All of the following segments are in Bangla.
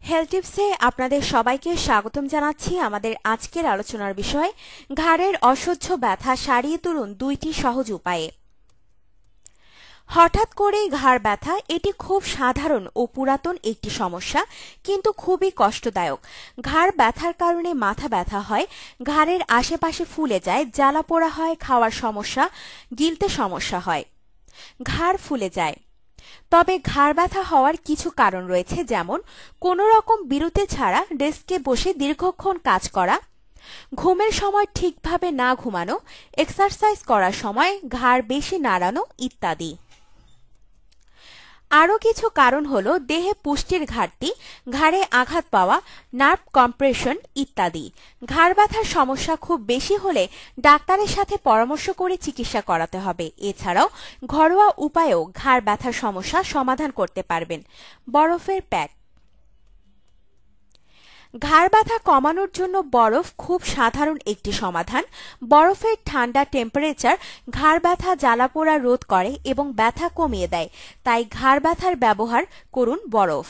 হেলথ টিপসে আপনাদের সবাইকে স্বাগতম জানাচ্ছি। আমাদের আজকের আলোচনার বিষয় ঘাড়ের অসহ্য ব্যথা সারিয়ে তুলুন 2টি সহজ উপায়ে। হঠাৎ করেই ঘাড় ব্যথা এটি খুব সাধারণ ও পুরাতন একটি সমস্যা, কিন্তু খুবই কষ্টদায়ক। ঘাড় ব্যথার কারণে মাথা ব্যথা হয়, ঘাড়ের আশেপাশে ফুলে যায়, জ্বালা পোড়া হয়, খাওয়ার সমস্যা, গিলতে সমস্যা হয়, ঘাড় ফুলে যায়। তবে ঘাড় ব্যথা হওয়ার কিছু কারণ রয়েছে, যেমন কোনো রকম বিরতি ছাড়া ডেস্কে বসে দীর্ঘক্ষণ কাজ করা, ঘুমের সময় ঠিকভাবে না ঘুমানো, এক্সারসাইজ করার সময় ঘাড় বেশি নাড়ানো ইত্যাদি। আরও কিছু কারণ হলো দেহে পুষ্টির ঘাটতি, ঘাড়ে আঘাত পাওয়া, নার্ভ কম্প্রেশন ইত্যাদি। ঘাড় ব্যথার সমস্যা খুব বেশি হলে ডাক্তারের সাথে পরামর্শ করে চিকিৎসা করাতে হবে। এছাড়াও ঘরোয়া উপায়েও ঘাড় ব্যথার সমস্যা সমাধান করতে পারবেন। বরফের প্যাক। ঘাড় ব্যথা কমানোর জন্য বরফ খুব সাধারণ একটি সমাধান। বরফের ঠান্ডা টেম্পারেচার ঘাড় ব্যথা জ্বালাপোড়া রোধ করে এবং ব্যথা কমিয়ে দেয়, তাই ঘাড় ব্যথার ব্যবহার করুন বরফ।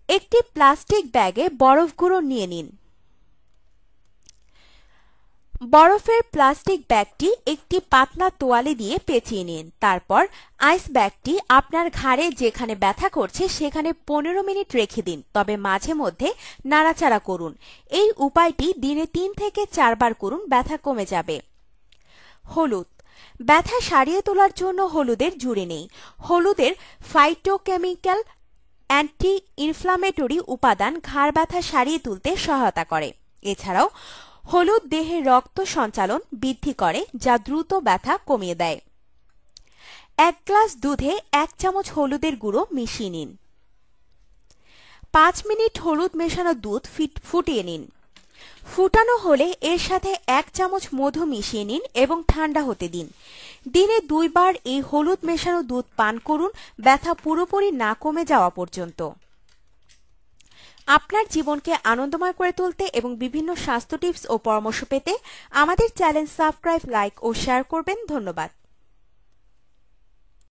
একটি প্লাস্টিক ব্যাগে বরফ গুঁড়ো নিয়ে নিন। বরফের প্লাস্টিক ব্যাগটি একটি পাতলা তোয়ালে দিয়ে পেঁচিয়ে নিন। তারপর আইস ব্যাগটি আপনার ঘাড়ে যেখানে ব্যথা করছে সেখানে 15 মিনিট রেখে দিন, তবে মাঝে মধ্যে নাড়াচাড়া করুন। এই উপায়টি দিনে 3 থেকে 4 বার করুন, ব্যথা কমে যাবে। হলুদ। ব্যথা সারিয়ে তোলার জন্য হলুদের জুড়ি নেই। হলুদের ফাইটোকেমিক্যাল অ্যান্টি ইনফ্লামেটরি উপাদান ঘাড় ব্যথা সারিয়ে তুলতে সহায়তা করে। এছাড়াও হলুদ দেহে রক্ত সঞ্চালন বৃদ্ধি করে, যা দ্রুত ব্যথা কমিয়ে দেয়। 1 গ্লাস দুধে 1 চামচ হলুদের গুঁড়ো মিশিয়ে নিন। 5 মিনিট হলুদ মেশানো দুধ ফুটিয়ে নিন। ফুটানো হলে এর সাথে 1 চামচ মধু মিশিয়ে নিন এবং ঠান্ডা হতে দিন। দিনে 2 বার এই হলুদ মেশানো দুধ পান করুন, ব্যথা পুরোপুরি না কমে যাওয়া পর্যন্ত। আপনার জীবনকে আনন্দময় করে তুলতে এবং বিভিন্ন স্বাস্থ্য টিপস ও পরামর্শ পেতে আমাদের চ্যানেল সাবস্ক্রাইব, লাইক ও শেয়ার করবেন। ধন্যবাদ।